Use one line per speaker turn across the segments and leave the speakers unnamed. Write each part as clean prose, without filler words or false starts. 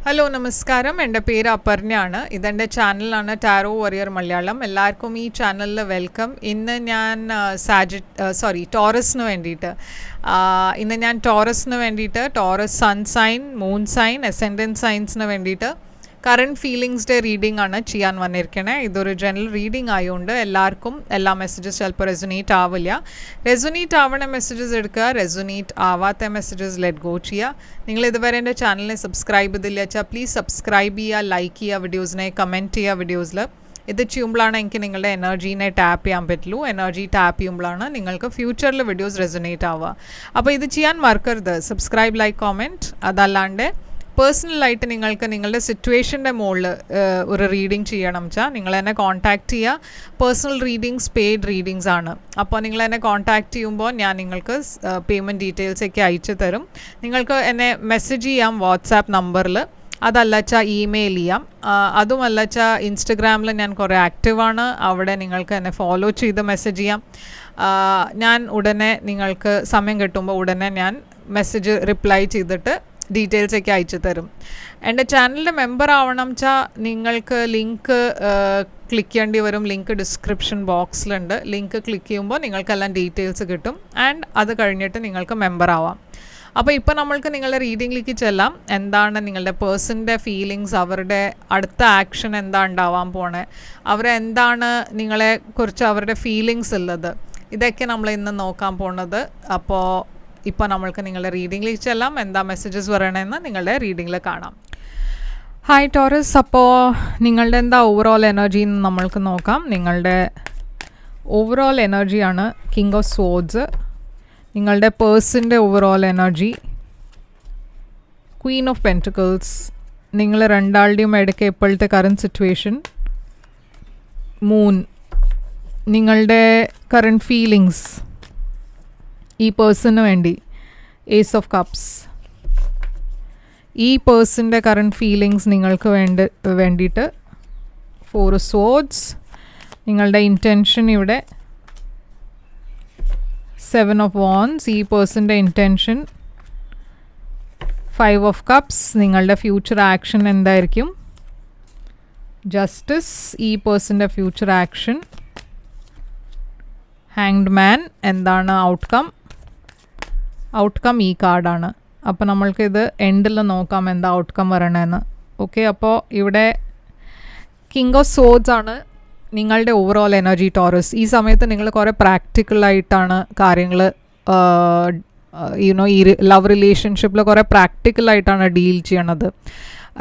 Hello നമസ്കാരം, എൻ്റെ പേര് അപർണയാണ്. ഇതെൻ്റെ ചാനലാണ് ടാരോ വറിയർ മലയാളം. എല്ലാവർക്കും ഈ ചാനലിൽ വെൽക്കം. ഇന്ന് ഞാൻ ടോറസിന് വേണ്ടിയിട്ട് Taurus sun sign, moon sign, ascendant സൈൻസിന് വേണ്ടിയിട്ട് കറണ്ട് ഫീലിങ്സ് ഡേ റീഡിംഗ് ആണ് ചെയ്യാൻ വന്നിരിക്കണേ. ഇതൊരു ജനറൽ റീഡിംഗ് ആയതുകൊണ്ട് എല്ലാവർക്കും എല്ലാ മെസ്സേജസ് ചിലപ്പോൾ റെസൊനേറ്റ് ആവില്ല. റെസൊനേറ്റ് ആവണ മെസ്സേജസ് എടുക്കുക, റെസൊനേറ്റ് ആവാത്ത മെസ്സേജസ് ലെറ്റ് ഗോ ചെയ്യുക. നിങ്ങൾ ഇതുവരെ എൻ്റെ ചാനലിനെ സബ്സ്ക്രൈബ് ചെയ്തില്ല വെച്ചാൽ പ്ലീസ് സബ്സ്ക്രൈബ് ചെയ്യുക, ലൈക്ക് ചെയ്യുക, വീഡിയോസിനെ കമൻറ്റ് ചെയ്യുക. വീഡിയോസിൽ ഇത് ചെയ്യുമ്പോഴാണ് എനിക്ക് നിങ്ങളുടെ എനർജീനെ ടാപ്പ് ചെയ്യാൻ പറ്റുള്ളൂ. എനർജി ടാപ്പ് ചെയ്യുമ്പോഴാണ് നിങ്ങൾക്ക് ഫ്യൂച്ചറിൽ വീഡിയോസ് റെസൊനേറ്റ് ആവുക. അപ്പോൾ ഇത് ചെയ്യാൻ മറക്കരുത്, സബ്സ്ക്രൈബ്, ലൈക്ക്, കോമെൻറ്റ്. അതല്ലാണ്ട് പേഴ്സണലായിട്ട് നിങ്ങൾക്ക് നിങ്ങളുടെ സിറ്റുവേഷൻ്റെ മുകളിൽ ഒരു റീഡിംഗ് ചെയ്യണം വെച്ചാൽ നിങ്ങൾ എന്നെ കോൺടാക്റ്റ് ചെയ്യുക. പേഴ്സണൽ റീഡിങ്സ് പെയ്ഡ് റീഡിങ്സ് ആണ്. അപ്പോൾ നിങ്ങൾ എന്നെ കോൺടാക്റ്റ് ചെയ്യുമ്പോൾ ഞാൻ നിങ്ങൾക്ക് പേയ്മെൻറ്റ് ഡീറ്റെയിൽസൊക്കെ അയച്ചു തരും. നിങ്ങൾക്ക് എന്നെ മെസ്സേജ് ചെയ്യാം വാട്സാപ്പ് നമ്പറിൽ, അതല്ല വെച്ചാൽ ഇമെയിൽ ചെയ്യാം. അതുമല്ല വെച്ചാൽ ഇൻസ്റ്റഗ്രാമിൽ ഞാൻ കുറേ ആക്റ്റീവാണ്, അവിടെ നിങ്ങൾക്ക് എന്നെ ഫോളോ ചെയ്ത് മെസ്സേജ് ചെയ്യാം. ഞാൻ ഉടനെ നിങ്ങൾക്ക് സമയം കിട്ടുമ്പോൾ ഉടനെ ഞാൻ മെസ്സേജ് റിപ്ലൈ ചെയ്തിട്ട് ഡീറ്റെയിൽസൊക്കെ അയച്ചു തരും. എൻ്റെ ചാനലിൻ്റെ മെമ്പർ ആവണം വെച്ചാൽ നിങ്ങൾക്ക് ലിങ്ക് ക്ലിക്ക് ചെയ്യേണ്ടി വരും. ലിങ്ക് ഡിസ്ക്രിപ്ഷൻ ബോക്സിലുണ്ട്. ലിങ്ക് ക്ലിക്ക് ചെയ്യുമ്പോൾ നിങ്ങൾക്കെല്ലാം ഡീറ്റെയിൽസ് കിട്ടും. ആൻഡ് അത് കഴിഞ്ഞിട്ട് നിങ്ങൾക്ക് മെമ്പർ ആവാം. അപ്പോൾ ഇപ്പോൾ നമ്മൾക്ക് നിങ്ങളുടെ റീഡിങ്ങിലേക്ക് ചെല്ലാം. എന്താണ് നിങ്ങളുടെ പേഴ്സൻ്റെ ഫീലിങ്സ്, അവരുടെ അടുത്ത ആക്ഷൻ എന്താ ഉണ്ടാവാൻ പോണേ, അവരെന്താണ് നിങ്ങളെക്കുറിച്ച് അവരുടെ ഫീലിങ്സ് ഉള്ളത്, ഇതൊക്കെ നമ്മൾ ഇന്ന് നോക്കാൻ പോണത്. അപ്പോൾ ഇപ്പോൾ നമ്മൾക്ക് നിങ്ങളുടെ റീഡിങ്ങിലേക്ക് ചെല്ലാം. എന്താ മെസ്സേജസ് പറയണമെന്ന് നിങ്ങളുടെ റീഡിങ്ങിൽ കാണാം. ഹായ് ടോറസ്, അപ്പോൾ നിങ്ങളുടെ എന്താ ഓവറോൾ എനർജി എന്ന് നമ്മൾക്ക് നോക്കാം. നിങ്ങളുടെ ഓവറോൾ എനർജിയാണ് കിങ് ഓഫ് സ്വോർഡ്സ്. നിങ്ങളുടെ പേഴ്സൻ്റെ overall energy queen of pentacles. നിങ്ങൾ രണ്ടാളുടെയും ഇടയ്ക്ക് ഇപ്പോഴത്തെ കറണ്ട് സിറ്റുവേഷൻ മൂൺ. നിങ്ങളുടെ കറണ്ട് ഫീലിങ്സ് ഈ പേഴ്സണിന് വേണ്ടി ഏസ് ഓഫ് കപ്സ്. ഈ പേഴ്സൻ്റെ കറണ്ട് ഫീലിങ്സ് നിങ്ങൾക്ക് വേണ്ടിയിട്ട് ഫോർ സ്വോർഡ്സ്. നിങ്ങളുടെ ഇൻറ്റൻഷൻ ഇവിടെ സെവൻ ഓഫ് വാൻഡ്സ്. ഈ പേഴ്സൻ്റെ ഇൻറ്റൻഷൻ ഫൈവ് ഓഫ് കപ്സ്. നിങ്ങളുടെ ഫ്യൂച്ചർ ആക്ഷൻ എന്തായിരിക്കും? ജസ്റ്റിസ്. ഈ പേഴ്സൻ്റെ ഫ്യൂച്ചർ ആക്ഷൻ ഹാങ്ഡ് മാൻ. എന്താണ് ഔട്ട്കം? ഔട്ട്കം ഈ കാർഡാണ്. അപ്പോൾ നമ്മൾക്കിത് എൻഡിൽ നോക്കാം എന്താ ഔട്ട്കം വരണമെന്ന്. ഓക്കെ, അപ്പോൾ ഇവിടെ കിങ് ഓഫ് സോഡ്സ് ആണ് നിങ്ങളുടെ ഓവറോൾ എനർജി ടോറസ്. ഈ സമയത്ത് നിങ്ങൾ കുറേ പ്രാക്ടിക്കലായിട്ടാണ് കാര്യങ്ങൾ ഈ ലവ് റിലേഷൻഷിപ്പിൽ കുറേ പ്രാക്ടിക്കലായിട്ടാണ് ഡീൽ ചെയ്യണത്.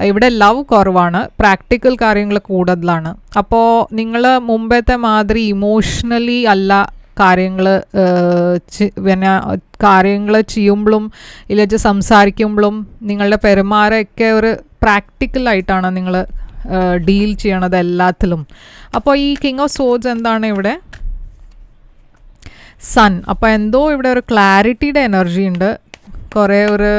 ഇവിടെ ലവ് കുറവാണ്, പ്രാക്ടിക്കൽ കാര്യങ്ങൾ കൂടുതലാണ്. അപ്പോൾ നിങ്ങൾ മുമ്പത്തെ മാതിരി ഇമോഷണലി അല്ല കാര്യങ്ങൾ ചെയ്യുമ്പോഴും ഇല്ലെങ്കിൽ സംസാരിക്കുമ്പോഴും നിങ്ങളുടെ പെരുമാറമൊക്കെ ഒരു പ്രാക്ടിക്കലായിട്ടാണ് നിങ്ങൾ ഡീൽ ചെയ്യണത് എല്ലാത്തിലും. അപ്പോൾ ഈ കിങ് ഓഫ് സോഡ്സ് എന്താണ് ഇവിടെ? സൺ. അപ്പോൾ എന്തോ ഇവിടെ ഒരു ക്ലാരിറ്റിയുടെ എനർജി ഉണ്ട്, കുറേ ഒരു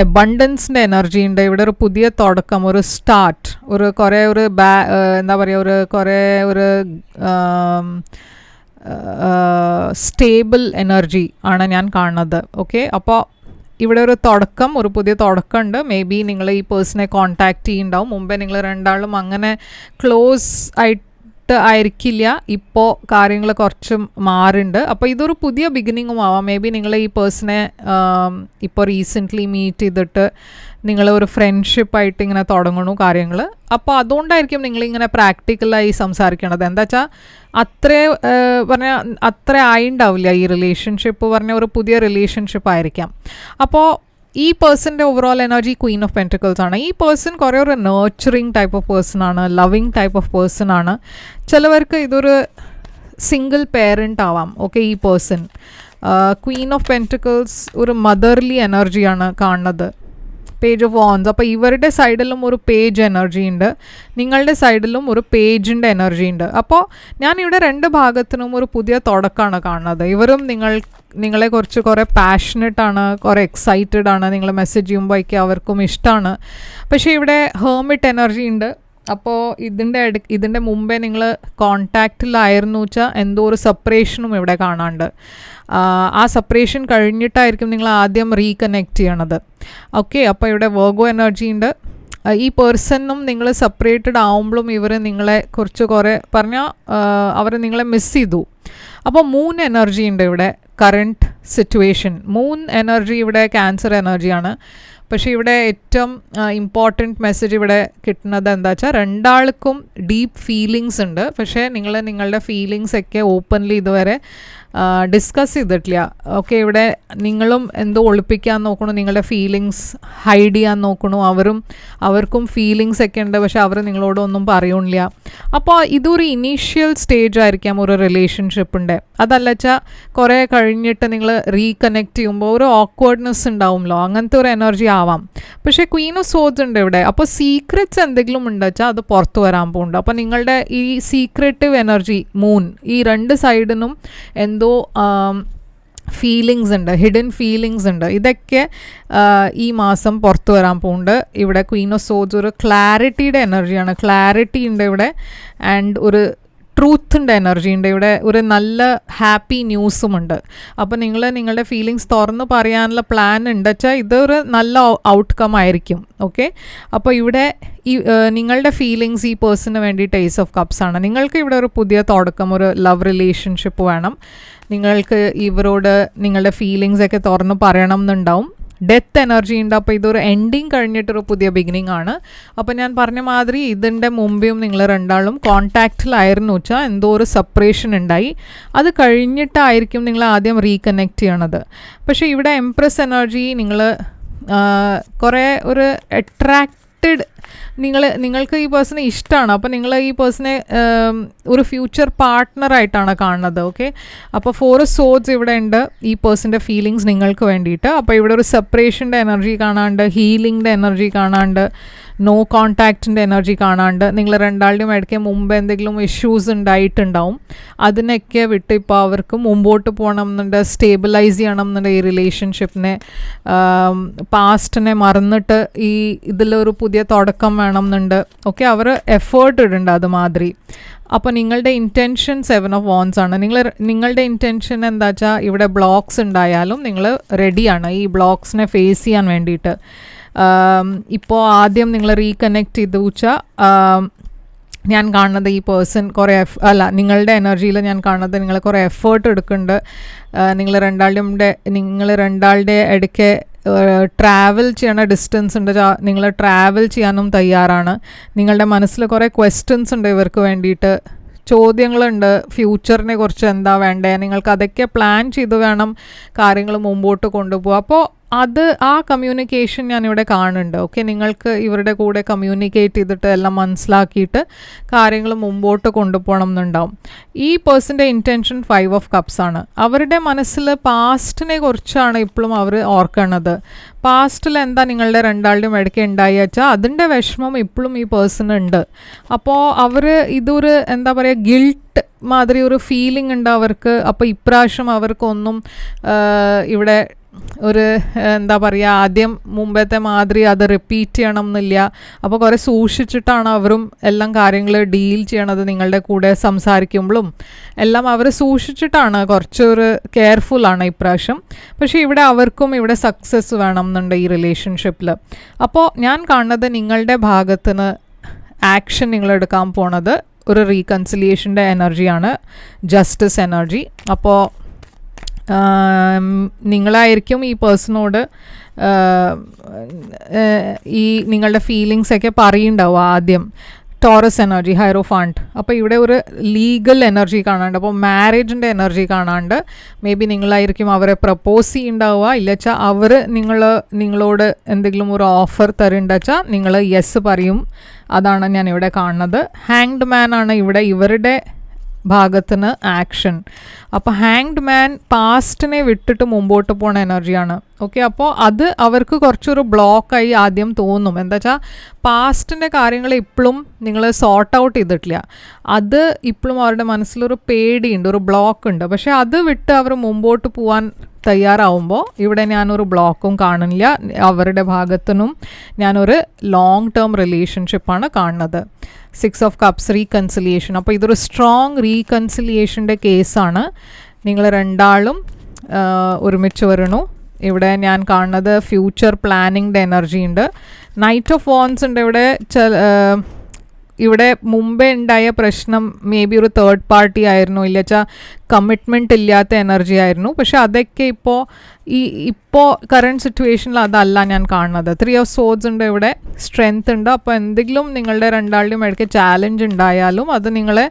എബണ്ടൻസിൻ്റെ എനർജി ഉണ്ട്. ഇവിടെ ഒരു പുതിയ തുടക്കം, ഒരു സ്റ്റാർട്ട്, കുറേ എന്താ പറയുക, ഒരു സ്റ്റേബിൾ എനർജി ആണ് ഞാൻ കാണുന്നത്. ഓക്കെ, അപ്പോൾ ഇവിടെ ഒരു തുടക്കം, ഒരു പുതിയ തുടക്കമുണ്ട്. മേ ബി നിങ്ങൾ ഈ പേഴ്സണെ കോൺടാക്റ്റ് ചെയ്യുന്നുണ്ടാവും. മുമ്പേ നിങ്ങൾ രണ്ടാളും അങ്ങനെ ക്ലോസ് ആയിട്ട് ആയിരിക്കില്ല. ഇപ്പോൾ കാര്യങ്ങൾ കുറച്ച് മാറുന്നുണ്ട്. അപ്പോൾ ഇതൊരു പുതിയ ബിഗിനിങ്ങും ആവാം. മേ ബി നിങ്ങൾ ഈ പേഴ്സണെ ഇപ്പോൾ റീസെൻ്റ്ലി മീറ്റ് ചെയ്തിട്ട് നിങ്ങൾ ഒരു ഫ്രണ്ട്ഷിപ്പായിട്ട് ഇങ്ങനെ തുടങ്ങണു കാര്യങ്ങൾ. അപ്പോൾ അതുകൊണ്ടായിരിക്കും നിങ്ങളിങ്ങനെ പ്രാക്ടിക്കലായി സംസാരിക്കണത്. എന്താ വെച്ചാൽ അത്ര ആയിണ്ടാവില്ല ഈ റിലേഷൻഷിപ്പ് ഒരു പുതിയ റിലേഷൻഷിപ്പ് ആയിരിക്കാം. അപ്പോൾ ഈ പേഴ്സൻ്റെ overall energy queen of pentacles ആണ്. ഈ പേഴ്സൺ കുറേ ഒരു നേർച്ചറിങ് ടൈപ്പ് ഓഫ് പേഴ്സൺ ആണ്, ലവിങ് ടൈപ്പ് ഓഫ് പേഴ്സൺ ആണ്. ചിലവർക്ക് ഇതൊരു സിംഗിൾ പേരൻ്റ് ആവാം. ഓക്കെ, ഈ പേഴ്സൺ ക്വീൻ ഓഫ് പെൻറ്റിക്കിൾസ് ഒരു മദർലി എനർജിയാണ് കാണുന്നത്. Page of wands. അപ്പോൾ ഇവരുടെ സൈഡിലും ഒരു പേജ് എനർജി ഉണ്ട്, നിങ്ങളുടെ സൈഡിലും ഒരു പേജിൻ്റെ എനർജി ഉണ്ട്. അപ്പോൾ ഞാനിവിടെ രണ്ട് ഭാഗത്തിനും ഒരു പുതിയ തുടക്കമാണ് കാണുന്നത്. ഇവരും നിങ്ങളെക്കുറിച്ച് കുറേ പാഷനറ്റ് ആണ്, കുറേ എക്സൈറ്റഡ് ആണ്. നിങ്ങൾ മെസ്സേജ് ചെയ്യുമ്പോഴേക്കും അവർക്കും ഇഷ്ടമാണ്. പക്ഷേ ഇവിടെ ഹേർമിറ്റ് എനർജി ഉണ്ട്. അപ്പോൾ ഇതിൻ്റെ മുമ്പേ നിങ്ങൾ കോണ്ടാക്റ്റിലായിരുന്നു വെച്ചാൽ എന്തോ ഒരു സെപ്പറേഷനും ഇവിടെ കാണാണ്ട്. ആ സെപ്പറേഷൻ കഴിഞ്ഞിട്ടായിരിക്കും നിങ്ങൾ ആദ്യം റീകണക്ട് ചെയ്യണത്. ഓക്കെ, അപ്പോൾ ഇവിടെ വെർഗോ എനർജി ഉണ്ട്. ഈ പേഴ്സണും നിങ്ങൾ സെപ്പറേറ്റഡ് ആവുമ്പോഴും ഇവർ നിങ്ങളെ കുറേ പറഞ്ഞാൽ അവർ നിങ്ങളെ മിസ് ചെയ്തു. അപ്പോൾ മൂൺ എനർജി ഉണ്ട് ഇവിടെ. കറണ്ട് സിറ്റുവേഷൻ മൂൺ എനർജി ഇവിടെ ക്യാൻസർ എനർജിയാണ്. പക്ഷേ ഇവിടെ ഏറ്റവും ഇമ്പോർട്ടൻറ്റ് മെസ്സേജ് ഇവിടെ കിട്ടുന്നത് എന്താ വെച്ചാൽ രണ്ടാൾക്കും ഡീപ്പ് ഫീലിങ്സ് ഉണ്ട്. പക്ഷേ നിങ്ങളുടെ ഫീലിങ്സ് ഒക്കെ ഓപ്പൺലി ഇതുവരെ ഡിസ്കസ് ചെയ്തിട്ടില്ല. ഓക്കെ, ഇവിടെ നിങ്ങളും എന്തോ ഒളിപ്പിക്കാൻ നോക്കണു, നിങ്ങളുടെ ഫീലിങ്സ് ഹൈഡ് ചെയ്യാൻ നോക്കണു. അവർക്കും ഫീലിങ്സ് ഒക്കെ ഉണ്ട്, പക്ഷെ അവർ നിങ്ങളോടൊന്നും പറയണില്ല. അപ്പോൾ ഇതൊരു ഇനീഷ്യൽ സ്റ്റേജ് ആയിരിക്കാം ഒരു റിലേഷൻഷിപ്പിൻ്റെ. അതല്ല വെച്ചാൽ കുറേ കഴിഞ്ഞിട്ട് നിങ്ങൾ റീകണക്ട് ചെയ്യുമ്പോൾ ഒരു ഓക്വേർഡ്നെസ് ഉണ്ടാവുമല്ലോ, അങ്ങനത്തെ ഒരു എനർജി ആവാം. പക്ഷേ ക്വീൻ ഓഫ് സോർഡ്സ് ഉണ്ട് ഇവിടെ. അപ്പോൾ സീക്രറ്റ്സ് എന്തെങ്കിലും ഉണ്ട് വെച്ചാൽ അത് പുറത്ത് വരാൻ പോകുന്നുണ്ട്. അപ്പോൾ നിങ്ങളുടെ ഈ സീക്രറ്റീവ് എനർജി മൂൺ ഈ രണ്ട് സൈഡിനും എന്തോ ഫീലിങ്സ് ഉണ്ട്, ഹിഡൻ ഫീലിങ്സ് ഉണ്ട്. ഇതൊക്കെ ഈ മാസം പുറത്തു വരാൻ പോകുന്നുണ്ട്. ഇവിടെ ക്വീൻ ഓഫ് സോർഡ്സ് ഒരു ക്ലാരിറ്റിയുടെ എനർജിയാണ്. ക്ലാരിറ്റി ഉണ്ട് ഇവിടെ. ആൻഡ് ഒരു ട്രൂത്തിൻ്റെ എനർജി ഉണ്ട് ഇവിടെ. ഒരു നല്ല ഹാപ്പി ന്യൂസും ഉണ്ട്. അപ്പോൾ നിങ്ങളുടെ ഫീലിങ്സ് തുറന്ന് പറയാനുള്ള പ്ലാൻ ഉണ്ട് വെച്ചാൽ ഇതൊരു നല്ല ഔട്ട്കം ആയിരിക്കും. ഓക്കെ, അപ്പോൾ ഇവിടെ ഈ നിങ്ങളുടെ ഫീലിങ്സ് ഈ പേഴ്സണിന് വേണ്ടിയിട്ട് ഏസ് ഓഫ് കപ്സ് ആണ്. നിങ്ങൾക്ക് ഇവിടെ ഒരു പുതിയ തുടക്കം, ഒരു ലവ് റിലേഷൻഷിപ്പ് വേണം. നിങ്ങൾക്ക് ഇവരോട് നിങ്ങളുടെ ഫീലിങ്സ് ഒക്കെ തുറന്ന് പറയണം എന്നുണ്ടാവും. ഡെത്ത് എനർജി ഉണ്ട്. അപ്പോൾ ഇതൊരു എൻഡിങ് കഴിഞ്ഞിട്ടൊരു പുതിയ ബിഗിനിങ് ആണ്. അപ്പോൾ ഞാൻ പറഞ്ഞ മാതിരി ഇതിൻ്റെ മുമ്പേയും നിങ്ങൾ രണ്ടാളും കോണ്ടാക്റ്റിലായിരുന്നു വെച്ചാൽ എന്തോ ഒരു സെപ്പറേഷൻ ഉണ്ടായി. അത് കഴിഞ്ഞിട്ടായിരിക്കും നിങ്ങൾ ആദ്യം റീകണക്ട് ചെയ്യണത്. പക്ഷേ ഇവിടെ എംപ്രസ് എനർജി നിങ്ങൾ കുറേ ഒരു അട്രാക്റ്റഡ്, നിങ്ങൾക്ക് ഈ പേഴ്സണെ ഇഷ്ടമാണ്. അപ്പോൾ നിങ്ങൾ ഈ പേഴ്സണെ ഒരു ഫ്യൂച്ചർ പാർട്ട്ണറായിട്ടാണ് കാണുന്നത്. ഓക്കെ, അപ്പോൾ 4 സോർഡ്സ് ഇവിടെ ഉണ്ട് ഈ പേഴ്സൻ്റെ ഫീലിങ്സ് നിങ്ങൾക്ക് വേണ്ടിയിട്ട്. അപ്പോൾ ഇവിടെ ഒരു സെപ്പറേഷൻ്റെ എനർജി കാണാണ്ട്, ഹീലിംഗിൻ്റെ എനർജി കാണാണ്ട്, നോ കോണ്ടാക്റ്റിൻ്റെ എനർജി കാണാണ്ട്, നിങ്ങൾ രണ്ടാളുടെയും ഇടയ്ക്ക് മുമ്പ് എന്തെങ്കിലും ഇഷ്യൂസ് ഉണ്ടായിട്ടുണ്ടാവും. അതിനൊക്കെ വിട്ട് ഇപ്പോൾ അവർക്ക് മുമ്പോട്ട് പോകണം എന്നുണ്ട്, സ്റ്റേബിലൈസ് ചെയ്യണം എന്നുണ്ട് ഈ റിലേഷൻഷിപ്പിനെ. പാസ്റ്റിനെ മറന്നിട്ട് ഈ ഇതിലൊരു പുതിയ തുടക്കം വേണം എന്നുണ്ട്. ഓക്കെ, അവർ എഫേർട്ട് ഇടുന്നുണ്ട് അതുമാതിരി. അപ്പോൾ നിങ്ങളുടെ ഇൻറ്റൻഷൻ 7 ഓഫ് വാൻഡ്സ് ആണ്. നിങ്ങളുടെ ഇൻറ്റൻഷൻ എന്താ വെച്ചാൽ ഇവിടെ ബ്ലോക്സ് ഉണ്ടായാലും നിങ്ങൾ റെഡിയാണ് ഈ ബ്ലോക്സിനെ ഫേസ് ചെയ്യാൻ വേണ്ടിയിട്ട്. ഇപ്പോൾ ആദ്യം നിങ്ങൾ റീകണക്ട് ചെയ്തു വെച്ചാൽ ഞാൻ കാണുന്നത് ഈ പേഴ്സൺ നിങ്ങളുടെ എനർജിയിൽ ഞാൻ കാണുന്നത് നിങ്ങൾ കുറേ എഫേർട്ട് എടുക്കുന്നുണ്ട്. നിങ്ങൾ രണ്ടാളുടെ ഇടയ്ക്ക് ട്രാവൽ ചെയ്യണ ഡിസ്റ്റൻസ് ഉണ്ട്. നിങ്ങൾ ട്രാവൽ ചെയ്യാനും തയ്യാറാണ്. നിങ്ങളുടെ മനസ്സിൽ കുറേ ക്വസ്റ്റ്യൻസ് ഉണ്ട് ഇവർക്ക് വേണ്ടിയിട്ട്, ചോദ്യങ്ങളുണ്ട്. ഫ്യൂച്ചറിനെ കുറിച്ച് എന്താ വേണ്ടേ, നിങ്ങൾക്ക് അതൊക്കെ പ്ലാൻ ചെയ്ത് വേണം കാര്യങ്ങൾ മുമ്പോട്ട് കൊണ്ടുപോകുക. അപ്പോൾ ആ കമ്മ്യൂണിക്കേഷൻ ഞാനിവിടെ കാണുന്നുണ്ട്. ഓക്കെ, നിങ്ങൾക്ക് ഇവരുടെ കൂടെ കമ്മ്യൂണിക്കേറ്റ് ചെയ്തിട്ട് എല്ലാം മനസ്സിലാക്കിയിട്ട് കാര്യങ്ങൾ മുമ്പോട്ട് കൊണ്ടുപോകണം എന്നുണ്ടാവും. ഈ പേഴ്സൻ്റെ ഇൻറ്റൻഷൻ 5 ഓഫ് കപ്സ് ആണ്. അവരുടെ മനസ്സിൽ പാസ്റ്റിനെ കുറിച്ചാണ് ഇപ്പോഴും അവർ ഓർക്കണത്. പാസ്റ്റിൽ എന്താ നിങ്ങളുടെ രണ്ടാളുടെയും ഇടയ്ക്ക് ഉണ്ടായി വെച്ചാൽ അതിൻ്റെ വിഷമം ഇപ്പോഴും ഈ പേഴ്സൺ ഉണ്ട്. അപ്പോൾ ഇതൊരു എന്താ പറയുക, ഗിൽട്ട് മാതിരി ഒരു ഫീലിംഗ് ഉണ്ട് അവർക്ക്. അപ്പോൾ ഇപ്രാവശ്യം അവർക്കൊന്നും ഇവിടെ ഒരു എന്താ പറയുക, ആദ്യം മുമ്പത്തെ മാതിരി അത് റിപ്പീറ്റ് ചെയ്യണം എന്നില്ല. അപ്പോൾ കുറേ സൂക്ഷിച്ചിട്ടാണ് അവരും എല്ലാം കാര്യങ്ങൾ ഡീൽ ചെയ്യണത്. നിങ്ങളുടെ കൂടെ സംസാരിക്കുമ്പോഴും എല്ലാം അവർ സൂക്ഷിച്ചിട്ടാണ്, കുറച്ചൊരു കെയർഫുള്ളാണ് ഇപ്രാവശ്യം. പക്ഷേ ഇവിടെ അവർക്കും ഇവിടെ സക്സസ് വേണം എന്നുണ്ട് ഈ റിലേഷൻഷിപ്പിൽ. അപ്പോൾ ഞാൻ കാണുന്നത് നിങ്ങളുടെ ഭാഗത്തുനിന്ന് ആക്ഷൻ നിങ്ങളെടുക്കാൻ പോണത് ഒരു റീകൺസിലിയേഷൻ്റെ എനർജിയാണ്, ജസ്റ്റിസ് എനർജി. അപ്പോൾ നിങ്ങളായിരിക്കും ഈ പേഴ്സണോട് ഈ നിങ്ങളുടെ ഫീലിങ്സൊക്കെ പറയുന്നുണ്ടാവും ആദ്യം. Taurus energy, hierophant. അപ്പോൾ ഇവിടെ ഒരു ലീഗൽ എനർജി കാണാണ്ട്, അപ്പോൾ മാരേജിൻ്റെ എനർജി കാണാണ്ട്. മേ ബി നിങ്ങളായിരിക്കും അവരെ പ്രപ്പോസ് ചെയ്യുന്നുണ്ടാവുക. ഇല്ലച്ചാൽ അവർ നിങ്ങളോട് എന്തെങ്കിലും ഒരു ഓഫർ തരുന്നുണ്ടെച്ചാൽ നിങ്ങൾ യെസ് പറയും. അതാണ് ഞാനിവിടെ കാണുന്നത്. ഹാങ്ഡ് മാൻ ആണ് ഇവിടെ ഇവരുടെ ഭാഗത്തിന് ആക്ഷൻ. അപ്പോൾ ഹാങ്ഡ് മാൻ പാസ്റ്റിനെ വിട്ടിട്ട് മുമ്പോട്ട് പോണ എനർജിയാണ്. ഓക്കെ, അപ്പോൾ അത് അവർക്ക് കുറച്ചൊരു ബ്ലോക്കായി ആദ്യം തോന്നും. എന്താ വെച്ചാൽ പാസ്റ്റിൻ്റെ കാര്യങ്ങൾ ഇപ്പോഴും നിങ്ങൾ സോർട്ട് ഔട്ട് ചെയ്തിട്ടില്ല. അത് ഇപ്പോഴും അവരുടെ മനസ്സിലൊരു പേടിയുണ്ട്, ഒരു ബ്ലോക്ക് ഉണ്ട്. പക്ഷേ അത് വിട്ട് അവർ മുമ്പോട്ട് പോകാൻ തയ്യാറാവുമ്പോൾ ഇവിടെ ഞാനൊരു ബ്ലോക്കും കാണുന്നില്ല. അവരുടെ ഭാഗത്തുനിന്നും ഞാനൊരു ലോങ് ടേം റിലേഷൻഷിപ്പാണ് കാണുന്നത്. 6 of Cups റീകൺസിലിയേഷൻ. അപ്പോൾ ഇതൊരു സ്ട്രോങ് റീകൺസിലിയേഷൻ്റെ കേസാണ്. നിങ്ങൾ രണ്ടാളും ഒരുമിച്ച് വരണു. ഇവിടെ ഞാൻ കാണുന്നത് ഫ്യൂച്ചർ പ്ലാനിങ്ങിൻ്റെ എനർജി ഉണ്ട്. നൈറ്റ് ഓഫ് വാൻസ് ഉണ്ട് ഇവിടെ. ഇവിടെ മുമ്പേ ഉണ്ടായ പ്രശ്നം മേ ബി ഒരു തേർഡ് പാർട്ടി ആയിരുന്നു, ഇല്ലച്ചാൽ കമ്മിറ്റ്മെൻറ്റ് ഇല്ലാത്ത എനർജി ആയിരുന്നു. പക്ഷെ അതൊക്കെ ഇപ്പോൾ കറണ്ട് സിറ്റുവേഷനിൽ അതല്ല ഞാൻ കാണുന്നത്. 3 of Swords ഉണ്ട് ഇവിടെ. സ്ട്രെങ്ത് ഉണ്ട്. അപ്പോൾ എന്തെങ്കിലും നിങ്ങളുടെ രണ്ടാളുടെയും ഇടയ്ക്ക് ചാലഞ്ച് ഉണ്ടായാലും അത് നിങ്ങളെ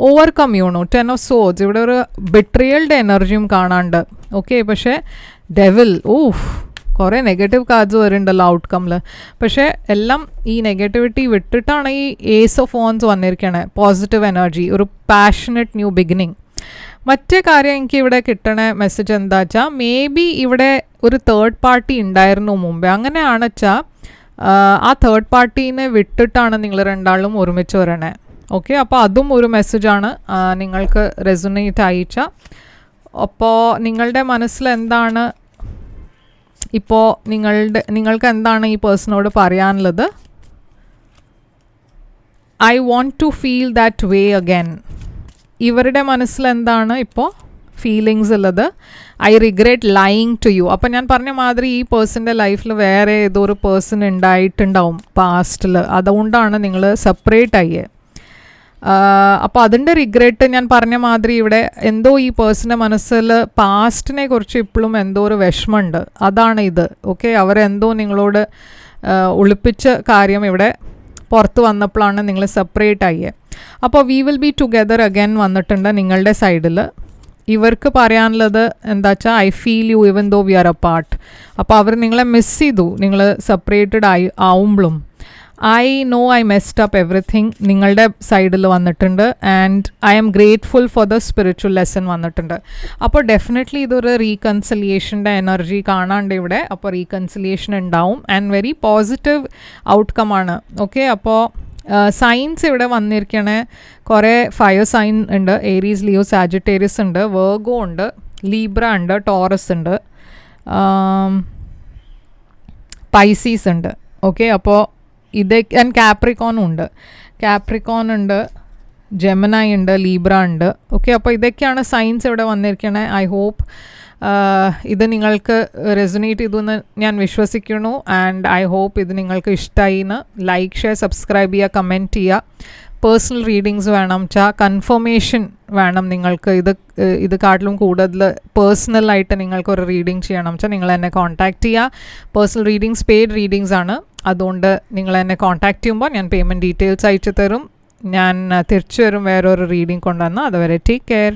ഓവർകം ചെയ്യണു. 10 of Swords ഇവിടെ ഒരു ബിട്രിയൽഡ് എനർജിയും കാണാണ്ട്. ഓക്കെ, പക്ഷേ ഡെവിൽ, കുറേ നെഗറ്റീവ് കാർഡ്സ് വരുന്നുണ്ടല്ലോ ഔട്ട്കമ്മിൽ. പക്ഷേ എല്ലാം ഈ നെഗറ്റിവിറ്റി വിട്ടിട്ടാണ് ഈ ഏസ് ഓഫ് വാൻസ് വന്നിരിക്കണേ. പോസിറ്റീവ് എനർജി, ഒരു പാഷനറ്റ് ന്യൂ ബിഗിനിങ്. മറ്റേ കാര്യം എനിക്ക് ഇവിടെ കിട്ടണ മെസ്സേജ് എന്താ വെച്ചാൽ, മേ ബി ഇവിടെ ഒരു തേർഡ് പാർട്ടി ഉണ്ടായിരുന്നു മുമ്പേ. അങ്ങനെയാണ് വെച്ചാൽ ആ തേർഡ് പാർട്ടീനെ വിട്ടിട്ടാണ് നിങ്ങൾ രണ്ടാളും ഒരുമിച്ച് വരണേ. ഓക്കെ, അപ്പോൾ അതും ഒരു മെസ്സേജാണ് നിങ്ങൾക്ക് റെസൊനേറ്റ് അയച്ച. അപ്പോൾ നിങ്ങളുടെ മനസ്സിൽ എന്താണ് ഇപ്പോൾ നിങ്ങൾക്ക് എന്താണ് ഈ പേഴ്സണോട് പറയാനുള്ളത്? I won't to feel that way again. ഇവരുടെ മനസ്സിൽ എന്താണ് ഇപ്പോൾ ഫീലിങ്സ് ഉള്ളത്? I regret lying to you. അപ്പം ഞാൻ പറഞ്ഞ മാതിരി ഈ പേഴ്സൻ്റെ ലൈഫിൽ വേറെ ഏതോ ഒരു പേഴ്സൺ ഉണ്ടായിട്ടുണ്ടാവും പാസ്റ്റിൽ. അതുകൊണ്ടാണ് നിങ്ങൾ സെപ്പറേറ്റ് ആയേ. അപ്പോൾ അതിൻ്റെ റിഗ്രറ്റ് ഞാൻ പറഞ്ഞ മാതിരി ഇവിടെ എന്തോ ഈ പേഴ്സൻ്റെ മനസ്സിൽ പാസ്റ്റിനെ കുറിച്ച് ഇപ്പോഴും എന്തോ ഒരു വിഷമമുണ്ട്. അതാണ് ഇത്. ഓക്കെ, അവരെന്തോ നിങ്ങളോട് ഒളിപ്പിച്ച കാര്യം ഇവിടെ പുറത്ത് വന്നപ്പോഴാണ് നിങ്ങൾ സെപ്പറേറ്റ് ആയേ. അപ്പോൾ we will be together again വന്നിട്ടുണ്ട് നിങ്ങളുടെ സൈഡിൽ. ഇവർക്ക് പറയാനുള്ളത് എന്താ വെച്ചാൽ, I feel you even though we are apart. അപ്പോൾ അവർ നിങ്ങളെ മിസ് ചെയ്തു നിങ്ങൾ സെപ്പറേറ്റഡ് ആവുമ്പോഴും. I know I messed up everything നിങ്ങളുടെ സൈഡിൽ വന്നിട്ടുണ്ട്. And I am grateful for the spiritual lesson വന്നിട്ടുണ്ട്. അപ്പോൾ ഡെഫിനറ്റ്ലി ഇതൊരു റീകൺസിലിയേഷൻ്റെ എനർജി കാണാണ്ട് ഇവിടെ. അപ്പോൾ റീകൺസിലിയേഷൻ ഉണ്ടാവും ആൻഡ് വെരി പോസിറ്റീവ് ഔട്ട്കം ആണ്. ഓക്കെ, അപ്പോൾ സൈൻസ് ഇവിടെ വന്നിരിക്കണേ. കുറേ ഫയർ സൈൻ ഉണ്ട്. ഏരീസ്, ലിയോ, സാജിറ്റേറിയസ് ഉണ്ട്, വെർഗോ ഉണ്ട്, ലീബ്ര ഉണ്ട്, ടോറസ് ഉണ്ട്, പൈസീസ് ഉണ്ട്. ഓക്കെ, അപ്പോൾ ആൻഡ് കാപ്രിക്കോണും ഉണ്ട്. കാപ്രിക്കോൺ ഉണ്ട്, ജെമിനൈ ഉണ്ട്, ലീബ്ര ഉണ്ട്. ഓക്കെ, അപ്പോൾ ഇതൊക്കെയാണ് സൈൻസ് ഇവിടെ വന്നിരിക്കണേ. ഐ ഹോപ്പ് ഇത് നിങ്ങൾക്ക് റെസൊനേറ്റ് ചെയ്തു എന്ന് ഞാൻ വിശ്വസിക്കുന്നു. ആൻഡ് ഐ ഹോപ്പ് ഇത് നിങ്ങൾക്ക് ഇഷ്ടമായി എന്ന്. ലൈക്ക്, ഷെയർ, സബ്സ്ക്രൈബ് ചെയ്യുക, കമൻറ്റ് ചെയ്യുക. പേഴ്സണൽ റീഡിങ്സ് വേണം വെച്ചാൽ കൺഫർമേഷൻ വേണം നിങ്ങൾക്ക്. ഇത് കാട്ടിലും കൂടുതൽ പേഴ്സണലായിട്ട് നിങ്ങൾക്കൊരു റീഡിങ് ചെയ്യണം വെച്ചാൽ നിങ്ങൾ എന്നെ കോൺടാക്റ്റ് ചെയ്യുക. പേഴ്സണൽ റീഡിങ്സ് പെയ്ഡ് റീഡിങ്സ് ആണ്. അതുകൊണ്ട് നിങ്ങൾ എന്നെ കോൺടാക്റ്റ് ചെയ്യുമ്പോൾ ഞാൻ പേയ്മെൻറ്റ് ഡീറ്റെയിൽസ് അയച്ചു തരും. ഞാൻ തിരിച്ചു വരും വേറൊരു റീഡിങ് കൊണ്ടുവന്ന്. അതുവരെ ടേക്ക് കെയർ.